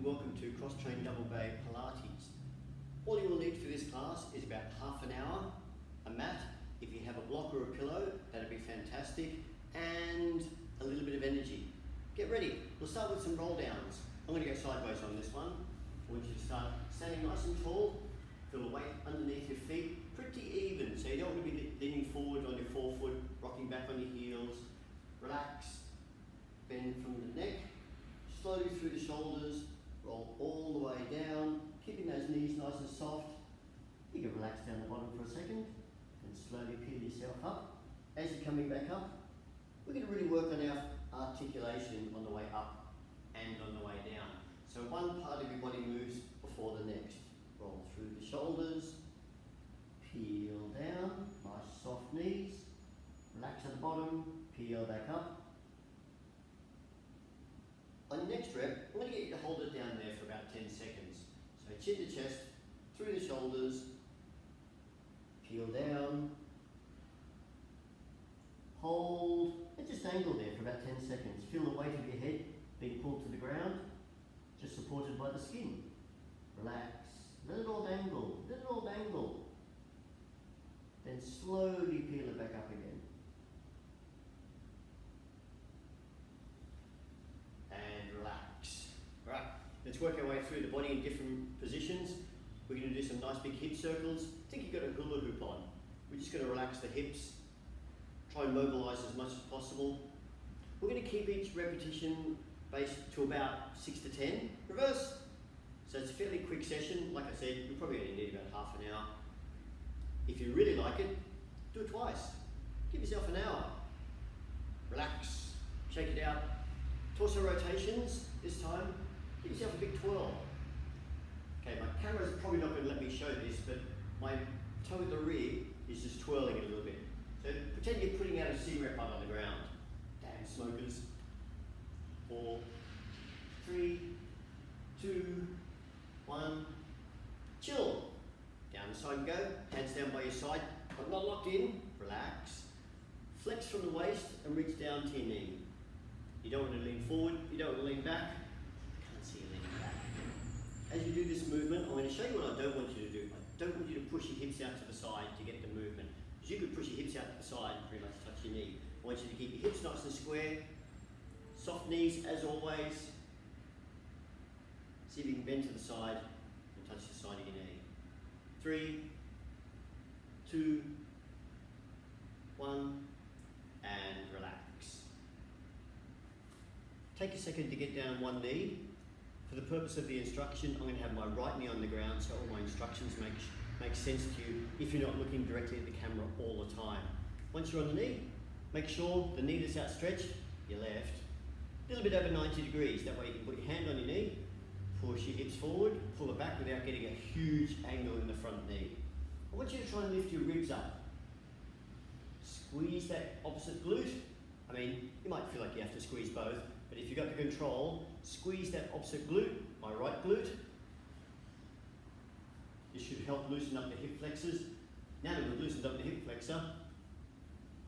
welcome to Cross Train Double Bay Pilates. All you will need for this class is about half an hour, a mat, if you have a block or a pillow, that'd be fantastic, and a little bit of energy. Get ready, we'll start with some roll downs. I'm going to go sideways on this one. I want you to start standing nice and tall, feel the weight underneath your feet, pretty even, so you don't want to be leaning forward on your forefoot, rocking back on your heels. Relax, bend from the neck, slowly through the shoulders, roll all the way down, keeping those knees nice and soft. You can relax down the bottom for a second and slowly peel yourself up. As you're coming back up, we're going to really work on our articulation on the way up and on the way down. So one part of your body moves before the next. Roll through the shoulders, peel down, nice soft knees, relax at the bottom, peel back up. On your next rep, I'm going to get you to hold it down there for about 10 seconds. So chin to chest, through the shoulders, peel down, hold, and just angle there for about 10 seconds. Feel the weight of your head being pulled to the ground, just supported by the skin. Relax, let it all dangle, let it all dangle. Then slowly peel it back up again. And relax. Alright, let's work our way through the body in different positions. We're going to do some nice big hip circles. Think you've got a hula hoop on. We're just going to relax the hips. Try and mobilise as much as possible. We're going to keep each repetition based to about 6 to 10. Reverse. So it's a fairly quick session. Like I said, you probably only need about half an hour. If you really like it, do it twice. Give yourself an hour. Relax. Shake it out. Torso rotations this time. Give yourself a big twirl. Okay, my camera's probably not going to let me show this, but my toe at the rear is just twirling it a little bit. So pretend you're putting out a cigarette butt on the ground. Damn smokers. 4, 3, 2, 1. Chill. Down the side you go. Hands down by your side, but not locked in. Relax. Flex from the waist and reach down to your knee. You don't want to lean forward, you don't want to lean back. I can't see you leaning back. As you do this movement, I'm going to show you what I don't want you to do. I don't want you to push your hips out to the side to get the movement. Because you could push your hips out to the side and pretty much touch your knee. I want you to keep your hips nice and square. Soft knees as always. See if you can bend to the side and touch the side of your knee. 3, 2, 1, and relax. Take a second to get down on one knee. For the purpose of the instruction, I'm going to have my right knee on the ground so all my instructions make sense to you if you're not looking directly at the camera all the time. Once you're on the knee, make sure the knee that's outstretched, your left, a little bit over 90 degrees. That way you can put your hand on your knee, push your hips forward, pull it back without getting a huge angle in the front knee. I want you to try and lift your ribs up. Squeeze that opposite glute. I mean, you might feel like you have to squeeze both, but if you've got the control, squeeze that opposite glute, my right glute. This should help loosen up the hip flexors. Now that we've loosened up the hip flexor,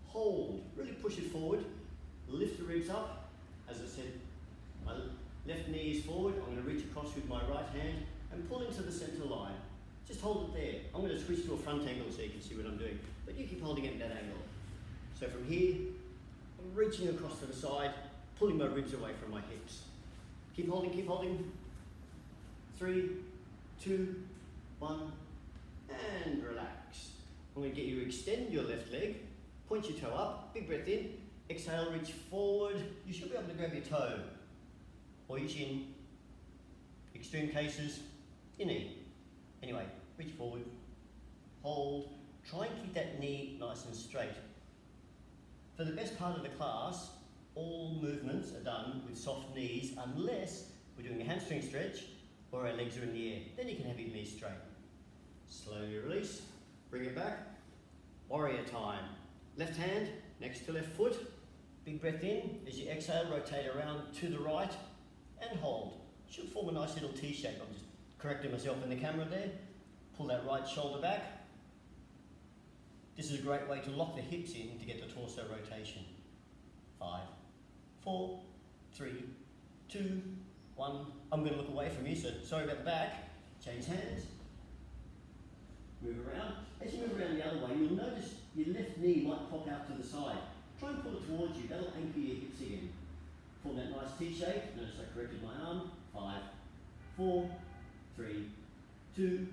hold, really push it forward, lift the ribs up. As I said, my left knee is forward, I'm going to reach across with my right hand and pull into the center line. Just hold it there. I'm going to switch to a front angle so you can see what I'm doing, but you keep holding it at that angle. So from here, I'm reaching across to the side, pulling my ribs away from my hips. Keep holding, keep holding. 3, 2, 1, and relax. I'm going to get you to extend your left leg, point your toe up, big breath in, exhale, reach forward. You should be able to grab your toe or your chin. Extreme cases, your knee. Anyway, reach forward, hold, try and keep that knee nice and straight. For the best part of the class, all movements are done with soft knees unless we're doing a hamstring stretch or our legs are in the air. Then you can have your knees straight. Slowly release, bring it back. Warrior time. Left hand next to left foot. Big breath in. As you exhale, rotate around to the right and hold. Should form a nice little T shape. I'm just correcting myself in the camera there. Pull that right shoulder back. This is a great way to lock the hips in to get the torso rotation. 5, 4, 3, 2, 1. I'm going to look away from you, so sorry about the back. Change hands. Move around. As you move around the other way, you'll notice your left knee might pop out to the side. Try and pull it towards you. That'll anchor your hips again. Form that nice T shape. Notice I corrected my arm. 5, 4, 3, 2,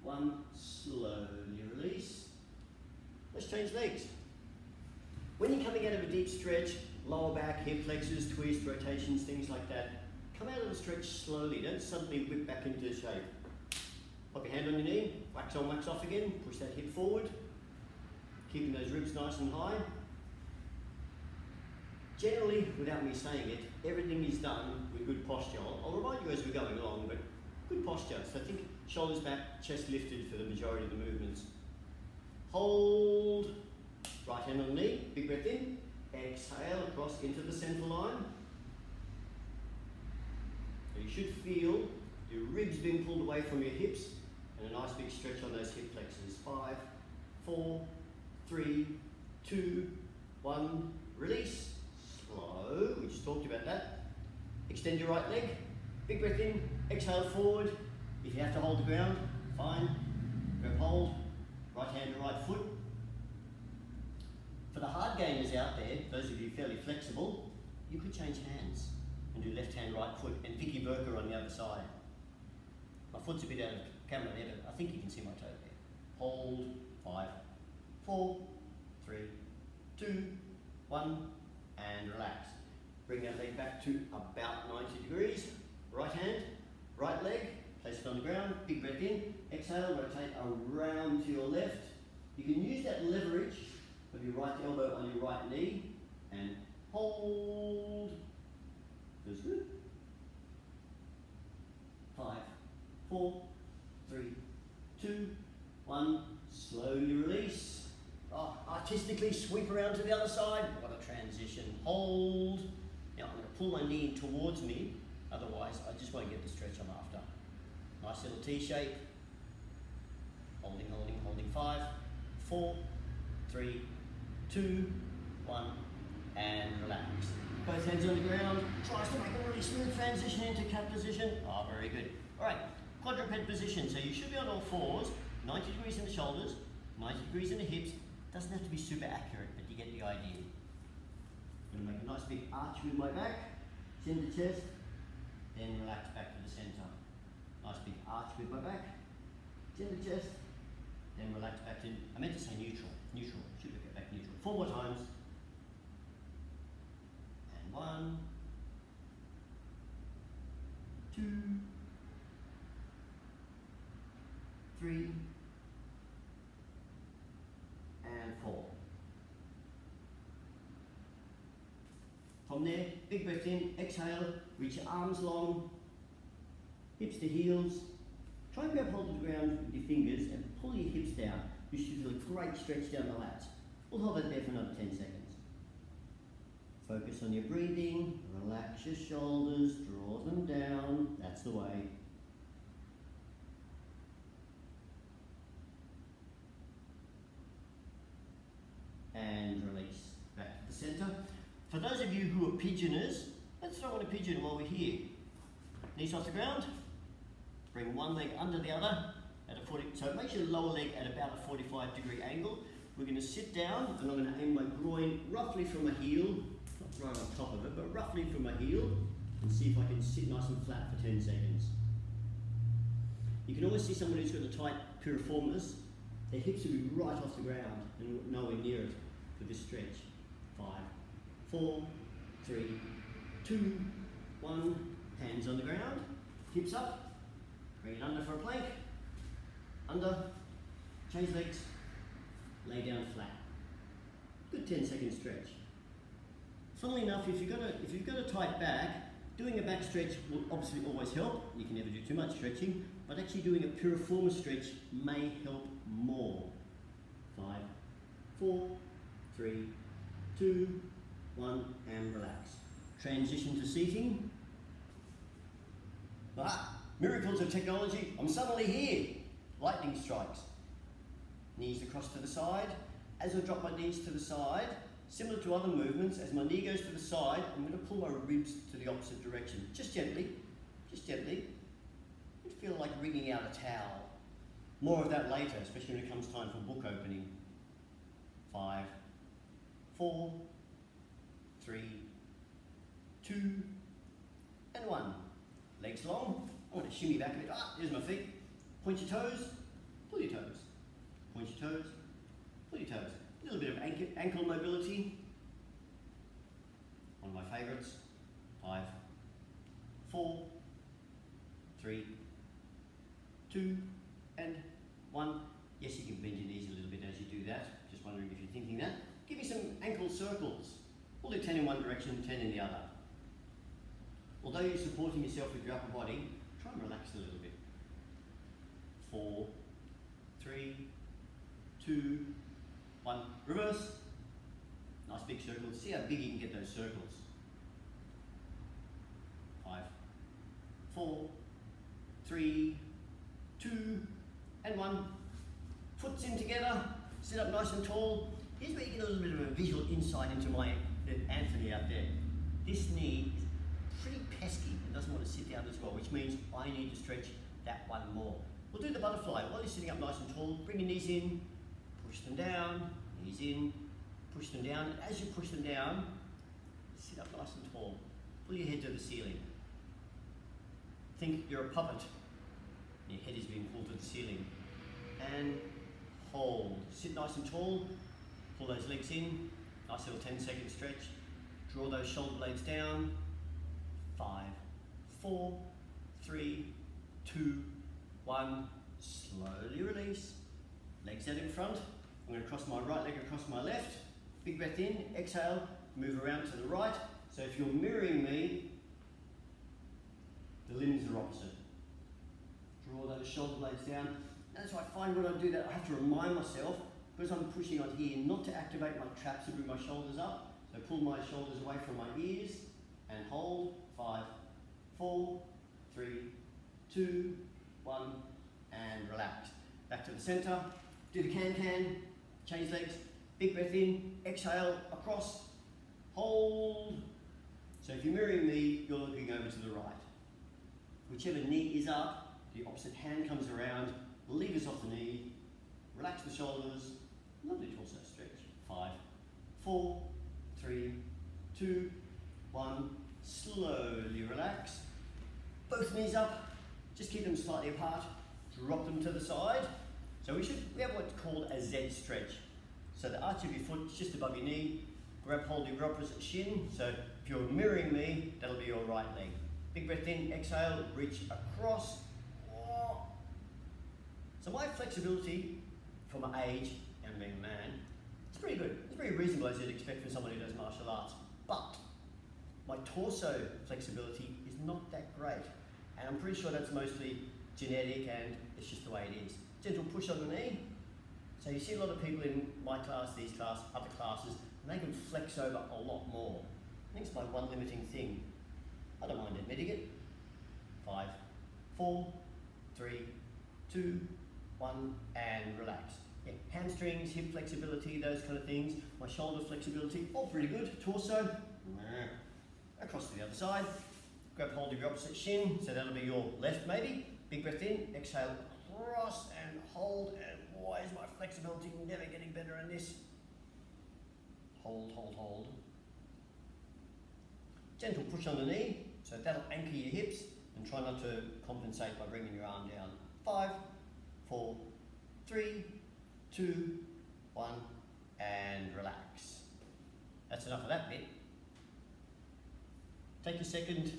1. Slowly release. Let's change legs. When you're coming out of a deep stretch, lower back, hip flexors, twists, rotations, things like that, come out of the stretch slowly. Don't suddenly whip back into shape. Pop your hand on your knee, wax on, wax off again, push that hip forward, keeping those ribs nice and high. Generally, without me saying it, everything is done with good posture. I'll remind you as we're going along, but good posture. So think shoulders back, chest lifted for the majority of the movements. Hold, right hand on the knee, big breath in, exhale across into the center line. So you should feel your ribs being pulled away from your hips and a nice big stretch on those hip flexors. 5, 4, 3, 2, 1, release. Slow, we just talked about that. Extend your right leg, big breath in, exhale forward. If you have to hold the ground, fine. Grab hold, right hand to right foot. For the hard gainers out there, those of you fairly flexible, you could change hands and do left hand, right foot, and Vicky Berker on the other side. My foot's a bit out of camera there, but I think you can see my toe there. Hold, 5, 4, 3, 2, 1, and relax. Bring that leg back to about 90 degrees. Right hand, right leg, place it on the ground, big breath in, exhale, rotate around to your left. You can use that leverage of your right elbow on your right knee, and hold. Feels good. 5, 4, 3, 2, 1. Slowly release. Oh, artistically sweep around to the other side. What a transition. Hold. Now I'm going to pull my knee in towards me. Otherwise, I just won't get the stretch I'm after. Nice little T shape. Holding, holding, holding. 5, 4, 3, 2, 1, and relax. Both hands on the ground. Tries to make a really smooth transition into cat position. Oh, very good. All right, quadruped position. So you should be on all fours, 90 degrees in the shoulders, 90 degrees in the hips. Doesn't have to be super accurate, but you get the idea. I'm going to make a nice big arch with my back, chin to chest, then relax back to the center. Nice big arch with my back, chin to chest, then relax back to, I meant to say neutral, neutral, should we get back neutral. 4 more times. And 1, 2, 3, and 4. From there, big breath in, exhale, reach your arms long, hips to heels. Try and grab hold of the ground with your fingers and pull your hips down. You should feel a great stretch down the lats. We'll hold that there for another 10 seconds. Focus on your breathing, relax your shoulders, draw them down, that's the way. And release back to the center. For those of you who are pigeoners, let's throw in a pigeon while we're here. Knees off the ground, bring one leg under the other at a 40, so it makes your lower leg at about a 45-degree angle. We're going to sit down and I'm going to aim my groin roughly from my heel, not right on top of it, but roughly from my heel, and see if I can sit nice and flat for 10 seconds. You can always see someone who's got a tight piriformis, their hips will be right off the ground and nowhere near it for this stretch. 5, 4, 3, 2, 1, hands on the ground, hips up, bring it under for a plank, under, change legs, lay down flat. Good 10-second stretch. Funnily enough, if you've got a tight back, doing a back stretch will obviously always help. You can never do too much stretching, but actually doing a piriformis stretch may help more. 5, 4, 3, 2, 1, and relax. Transition to seating. Miracles of technology, I'm suddenly here. Lightning strikes. Knees across to the side. As I drop my knees to the side, similar to other movements, as my knee goes to the side, I'm going to pull my ribs to the opposite direction. Just gently. towel. More of that later, especially when it comes time for book opening. 5, 4, 3, 2, and 1. Legs long. I'm going to shimmy back a bit. There's my feet. Point your toes, pull your toes. Point your toes, pull your toes. A little bit of ankle mobility. One of my favourites. 5, 4, 3, 2, and 1. Yes, you can bend your knees a little bit as you do that. Just wondering if you're thinking that. Give me some ankle circles. We'll do 10 in one direction, 10 in the other. Although you're supporting yourself with your upper body, try and relax a little bit. 4, 3, 2, 1. Reverse. Nice big circles. See how big you can get those circles. 5, 4, 3, 2, and 1. Foot's in together. Sit up nice and tall. Here's where you get a little bit of a visual insight into my Anthony out there. This knee is pretty pesky and doesn't want to sit down as well, which means I need to stretch that one more. We'll do the butterfly. While you're sitting up nice and tall, bring your knees in, push them down, knees in, push them down. And as you push them down, sit up nice and tall. Pull your head to the ceiling. Think you're a puppet. Your head is being pulled to the ceiling. And hold. Sit nice and tall. Pull those legs in. Nice little 10-second stretch. Draw those shoulder blades down. 5, 4, 3, 2, 1. Slowly release. Legs out in front. I'm going to cross my right leg across my left. Big breath in. Exhale. Move around to the right. So if you're mirroring me, the limbs are opposite. Draw those shoulder blades down. And so I find when I do that, I have to remind myself, because I'm pushing on here, not to activate my traps and bring my shoulders up. So pull my shoulders away from my ears and hold. 5, 4, 3, 2, 1, and relax. Back to the center. Do the can-can. Change legs. Big breath in. Exhale. Across. Hold. So if you're mirroring me, you're looking over to the right. Whichever knee is up, the opposite hand comes around. Levers off the knee. Relax the shoulders. Lovely torso stretch. 5, 4, 3, 2, 1. Slowly relax. Both knees up. Just keep them slightly apart. Drop them to the side. So we have what's called a Z stretch. So the arch of your foot is just above your knee. Grab hold of your opposite shin. So if you're mirroring me, that'll be your right leg. Big breath in, exhale, reach across. So my flexibility for my age and being a man, it's pretty good. It's very reasonable as you'd expect from someone who does martial arts. But my torso flexibility is not that great. And I'm pretty sure that's mostly genetic and it's just the way it is. Gentle push on the knee. So you see a lot of people in my class, these class, other classes, and they can flex over a lot more. I think it's my one limiting thing. I don't mind admitting it. 5, 4, 3, 2, 1, and relax. Yeah, hamstrings, hip flexibility, those kind of things. My shoulder flexibility, all pretty good. Torso, across to the other side. Grab hold of your opposite shin, so that'll be your left maybe. Big breath in, exhale across and hold, and why is my flexibility never getting better in this? Hold, hold, hold. Gentle push on the knee, so that'll anchor your hips, and try not to compensate by bringing your arm down. 5, 4, 3, 2, 1, and relax. That's enough of that bit. Take a second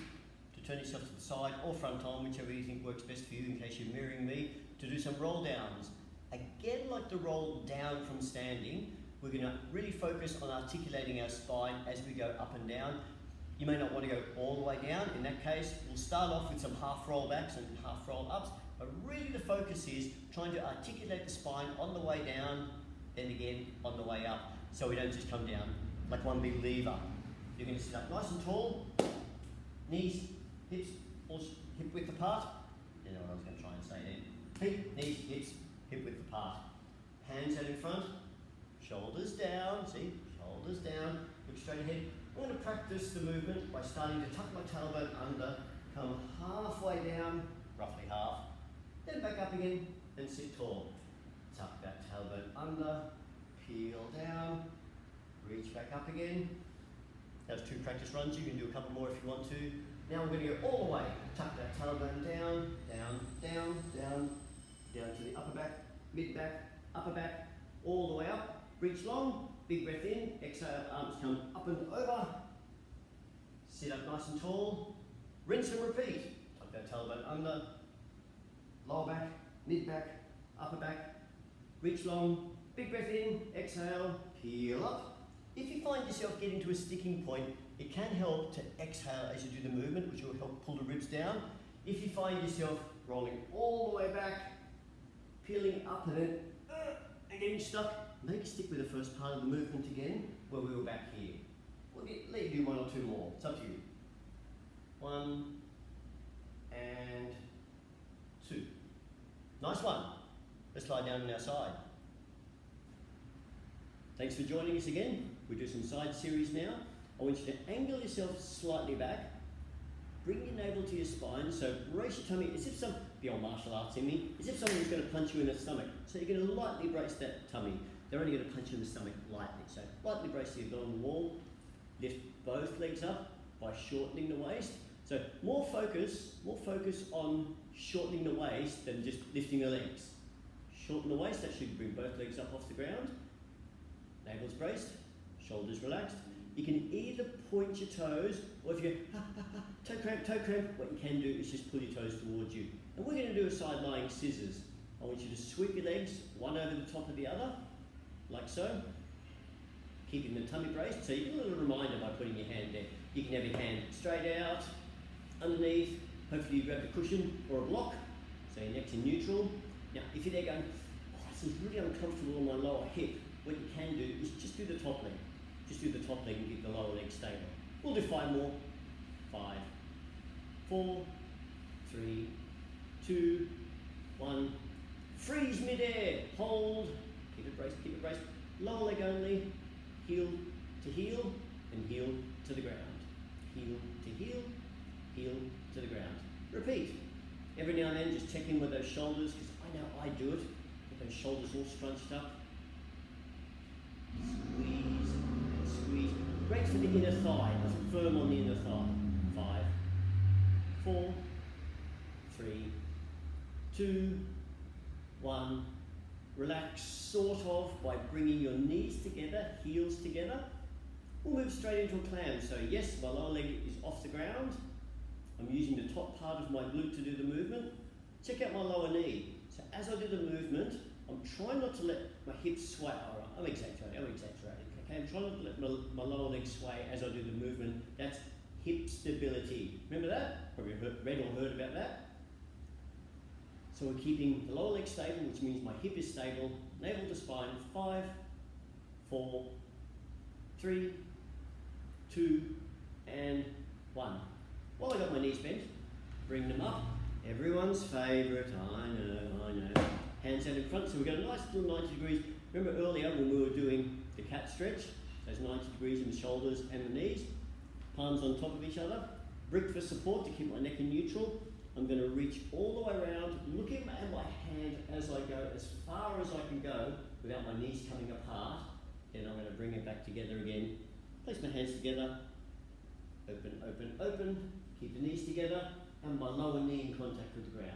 to turn yourself to the side or front arm, whichever you think works best for you in case you're mirroring me, to do some roll downs. Again, like the roll down from standing, we're going to really focus on articulating our spine as we go up and down. You may not want to go all the way down. In that case, we'll start off with some half roll backs and half roll ups, but really the focus is trying to articulate the spine on the way down, then again on the way up, so we don't just come down like one big lever. You're going to sit up nice and tall, knees, hips, all hip width apart. You know what I was going to try and say then. Feet, knees, hips, hip width apart. Hands out in front, shoulders down, see, shoulders down, look straight ahead. I'm going to practice the movement by starting to tuck my tailbone under, come halfway down, roughly half, then back up again and sit tall. Tuck that tailbone under, peel down, reach back up again. That's 2 practice runs. You can do a couple more if you want to. Now we're going to go all the way. Tuck that tailbone down, down, down, down, down to the upper back, mid back, upper back, all the way up. Reach long, big breath in, exhale, arms come up and over. Sit up nice and tall. Rinse and repeat. Tuck that tailbone under, lower back, mid back, upper back. Reach long, big breath in, exhale, peel up. If you find yourself getting to a sticking point, it can help to exhale as you do the movement, which will help pull the ribs down. If you find yourself rolling all the way back, peeling up and then getting stuck, maybe stick with the first part of the movement again, where we were back here. We'll let you do 1 or 2 more. It's up to you. 1 and 2. Nice one. Let's lie down on our side. Thanks for joining us again. We do some side series now. I want you to angle yourself slightly back. Bring your navel to your spine. So brace your tummy as if the old martial arts in me, as if someone was going to punch you in the stomach. So you're going to lightly brace that tummy. They're only going to punch you in the stomach lightly. So lightly brace the abdominal wall. Lift both legs up by shortening the waist. So more focus on shortening the waist than just lifting the legs. Shorten the waist, that should bring both legs up off the ground. Navel's braced, shoulders relaxed. You can either point your toes, or if you toe cramp, what you can do is just pull your toes towards you. And we're going to do a side lying scissors. I want you to sweep your legs, one over the top of the other, like so. Keeping the tummy braced, so you get a little reminder by putting your hand there. You can have your hand straight out, underneath. Hopefully you grab a cushion or a block, so your neck's in neutral. Now, if you're there going, oh, this is really uncomfortable on my lower hip, what you can do is just do the top leg. Just do the top leg and keep the lower leg stable. We'll do 5 more. 5, 4, 3, 2, 1. Freeze midair. Hold. Keep it braced, keep it braced. Lower leg only. Heel to heel and heel to the ground. Heel to heel, heel to the ground. Repeat. Every now and then just check in with those shoulders, because I know I do it. Get those shoulders all scrunched up. Squeeze and squeeze. Great for the inner thigh. Nice and firm on the inner thigh. 5, 4, 3, 2, 1. Relax sort of by bringing your knees together, heels together. We'll move straight into a clam. So yes, my lower leg is off the ground. I'm using the top part of my glute to do the movement. Check out my lower knee. So as I do the movement, I'm trying not to let my hips sway. All right, I'm exaggerating. Okay, I'm trying not to let my lower leg sway as I do the movement. That's hip stability. Remember that? Probably read or heard about that. So we're keeping the lower leg stable, which means my hip is stable. Navel to spine. 5, 4, 3, 2, and 1. While I got my knees bent, bring them up. Everyone's favourite, I know. Hands out in front, so we've got a nice little 90 degrees. Remember earlier when we were doing the cat stretch, those 90 degrees in the shoulders and the knees, palms on top of each other, brick for support to keep my neck in neutral. I'm going to reach all the way around, looking at my hand as I go, as far as I can go without my knees coming apart. Then I'm going to bring it back together again. Place my hands together, open, open, open, keep the knees together, and my lower knee in contact with the ground.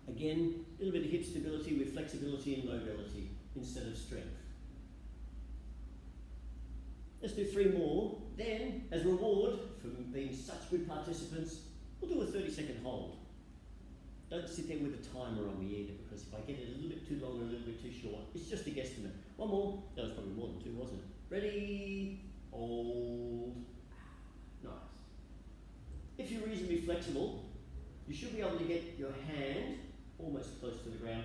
Again, a little bit of hip stability with flexibility and mobility instead of strength. Let's do 3 more. Then, as reward for being such good participants, we'll do a 30-second hold. Don't sit there with a timer on me either, because if I get it a little bit too long or a little bit too short, it's just a guesstimate. 1 more. That was probably more than 2, wasn't it? Ready, hold. Nice. If you're reasonably flexible, you should be able to get your hand almost close to the ground.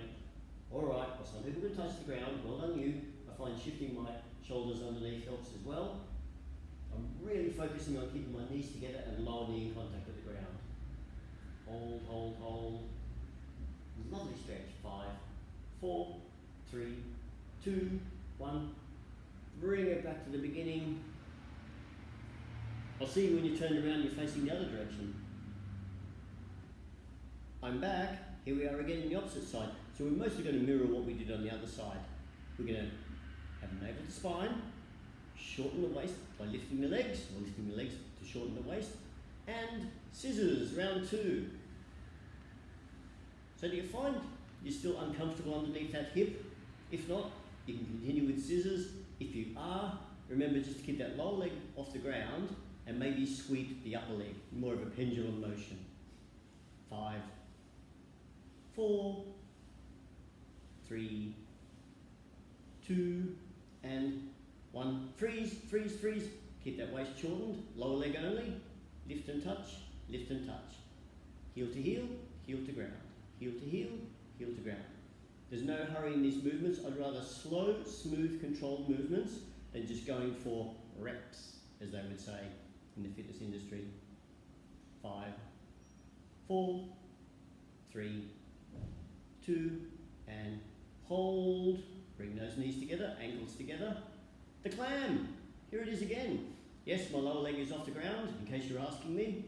Alright, well, some people can touch the ground, well done you. I find shifting my shoulders underneath helps as well. I'm really focusing on keeping my knees together and lower knee in contact with the ground. Hold, hold, hold. Lovely stretch. 5, 4, 3, 2, 1. Bring it back to the beginning. I'll see you when you turn around and you're facing the other direction. I'm back. Here we are again on the opposite side. So we're mostly going to mirror what we did on the other side. We're going to have a navel to spine, shorten the waist by lifting the legs, or lifting the legs to shorten the waist, and scissors, round 2. So do you find you're still uncomfortable underneath that hip? If not, you can continue with scissors. If you are, remember just to keep that lower leg off the ground and maybe sweep the upper leg, more of a pendulum motion. 5, 4, 3, 2, and 1. Freeze, freeze, freeze. Keep that waist shortened, lower leg only. Lift and touch, lift and touch. Heel to heel, heel to ground. Heel to heel, heel to ground. There's no hurry in these movements. I'd rather slow, smooth, controlled movements than just going for reps, as they would say in the fitness industry. 5, 4, 3, 2, and hold. Bring those knees together, ankles together. The clam. Here it is again. Yes, my lower leg is off the ground, in case you're asking me.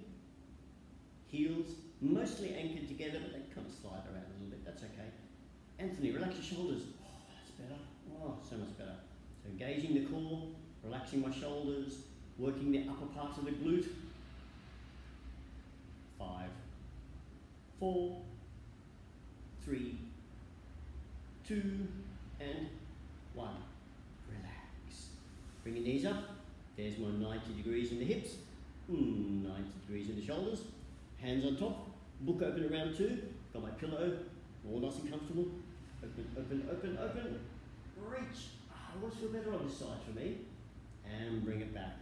Heels mostly anchored together, but they kind of slide around a little bit. That's okay. Anthony, relax your shoulders. Oh, that's better. Oh, so much better. So engaging the core, relaxing my shoulders, working the upper part of the glute. 5, 4, 3, 2, and 1. Relax. Bring your knees up. There's my 90 degrees in the hips, 90 degrees in the shoulders. Hands on top. Book open around 2. Got my pillow. All nice and comfortable. Open, open, open, open. Reach. I always feel better on this side for me. And bring it back.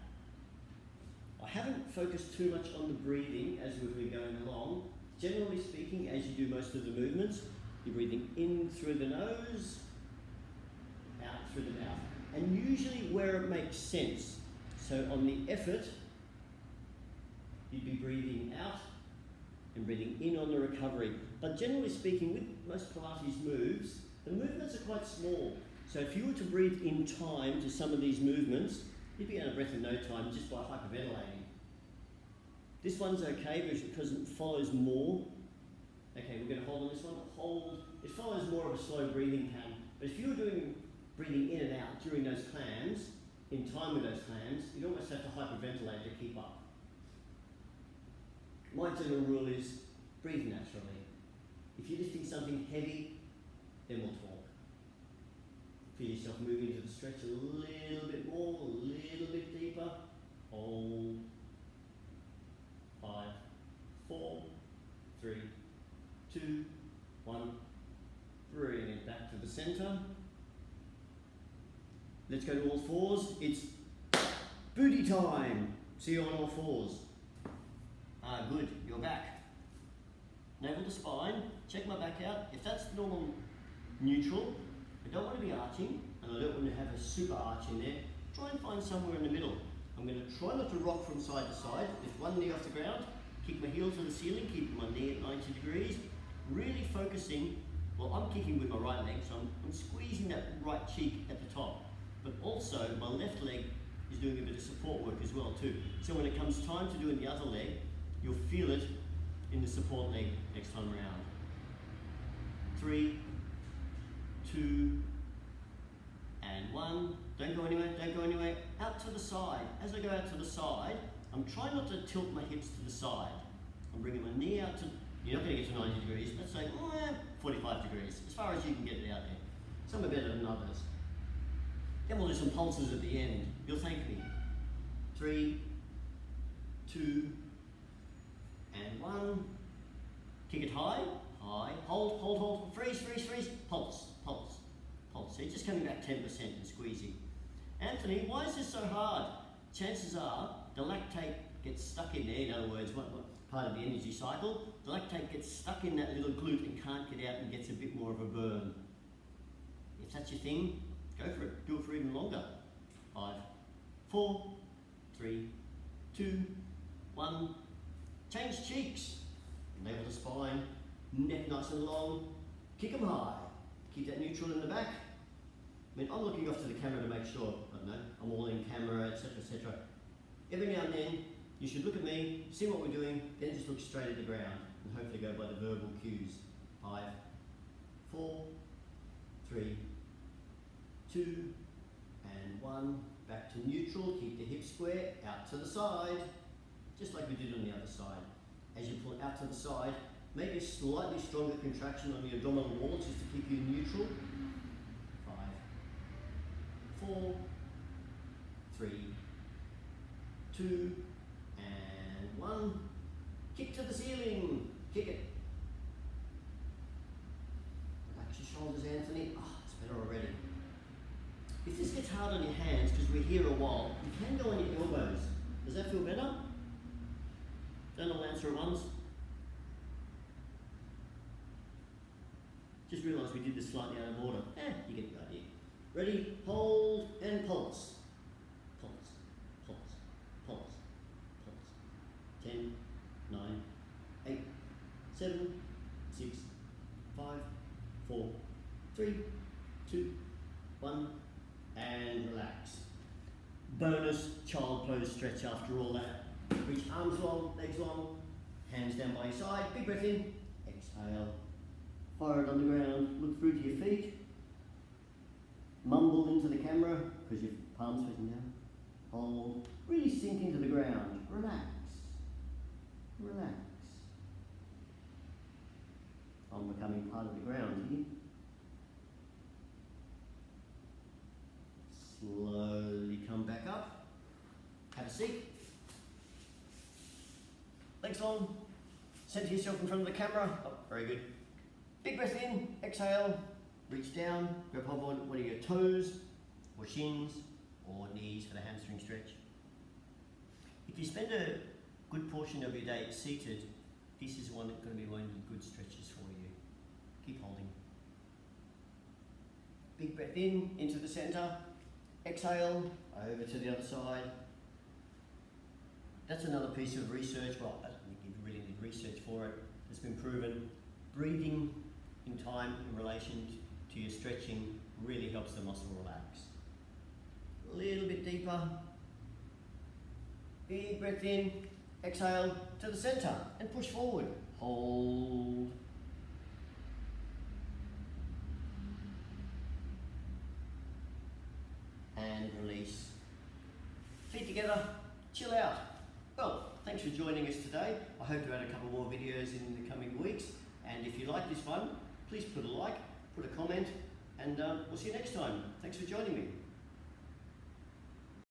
I haven't focused too much on the breathing as we've been going along. Generally speaking, as you do most of the movements, you're breathing in through the nose, out through the mouth. And usually where it makes sense. So on the effort, you'd be breathing out and breathing in on the recovery. But generally speaking, with most Pilates moves, the movements are quite small. So if you were to breathe in time to some of these movements, you'd be out of breath in no time just by hyperventilating. This one's okay because it follows more. Okay, we're going to hold on this one. Hold. It follows more of a slow breathing pattern. But if you were doing breathing in and out during those clams, in time with those clams, you'd almost have to hyperventilate to keep up. My general rule is breathe naturally. If you're lifting something heavy, then we'll talk. Feel yourself moving to the stretch a little bit more, a little bit deeper. Hold. 5, 4, 3, 2, 1. Bring it back to the center. Let's go to all fours. It's booty time. See you on all fours. Good, you're back. Navel to spine, check my back out. If that's normal neutral, I don't want to be arching, and I don't want to have a super arch in there. Try and find somewhere in the middle. I'm going to try not to rock from side to side. Lift one knee off the ground, kick my heel to the ceiling, keep my knee at 90 degrees. Really focusing, well, I'm kicking with my right leg, so I'm squeezing that right cheek at the top. But also, my left leg is doing a bit of support work as well too. So when it comes time to doing the other leg, you'll feel it in the support leg next time around. 3, 2, and 1. Don't go anywhere, don't go anywhere. Out to the side. As I go out to the side, I'm trying not to tilt my hips to the side. I'm bringing my knee out to, you're not going to get to 90 degrees, let's say 45 degrees, as far as you can get it out there. Some are better than others. Then we'll do some pulses at the end. You'll thank me. 3, 2, and 1. Kick it high, high. Hold, hold, hold. Freeze, freeze, freeze. Pulse, pulse, pulse. So you're just coming back 10% and squeezing. Anthony, why is this so hard? Chances are the lactate gets stuck in there. In other words, what part of the energy cycle? The lactate gets stuck in that little glute and can't get out and gets a bit more of a burn. If that's your thing, go for it. Do it for even longer. 5, 4, 3, 2, 1. Change cheeks. Navel to spine. Neck nice and long. Kick them high. Keep that neutral in the back. I mean, I'm looking off to the camera to make sure, I don't know, I'm all in camera, etc., etc. Every now and then, you should look at me, see what we're doing, then just look straight at the ground and hopefully go by the verbal cues. 5, 4, 3, 2, and 1. Back to neutral. Keep the hips square, out to the side, just like we did on the other side. As you pull out to the side, make a slightly stronger contraction on your abdominal wall just to keep you neutral. 5, 4, 3, 2, and 1. Kick to the ceiling. Kick it. Relax your shoulders, Anthony. Ah, it's better already. If this gets hard on your hands, because we're here a while, you can go on your elbows. Does that feel better? Don't all answer at once. Just realised we did this slightly out of order. You get the idea. Ready? Hold and pulse. Pulse, pulse, pulse, pulse. 10, 9, 8, 7, 6, 5, 4, 3, 2, 1, and relax. Bonus child pose stretch after all that. Reach arms long, legs long, hands down by your side. Big breath in, exhale. Forehead on the ground, look through to your feet. Mumble into the camera because your palms facing down. Hold. Really sink into the ground. Relax. Relax. I'm becoming part of the ground here. Slowly come back up. Have a seat. Legs long. Center yourself in front of the camera. Oh, very good. Big breath in. Exhale. Reach down. Grab hold on one of your toes or shins or knees for the hamstring stretch. If you spend a good portion of your day seated, this is going to be one of the good stretches for you. Keep holding. Big breath in, into the center. Exhale, over to the other side. That's another piece of research. Well, I don't think you really need research for it. It's been proven. Breathing in time in relation to your stretching really helps the muscle relax. A little bit deeper. Big breath in, exhale to the center and push forward. Hold. And release. Feet together, chill out. Well, thanks for joining us today. I hope to add a couple more videos in the coming weeks. And if you like this one, please put a like, put a comment, and we'll see you next time. Thanks for joining me.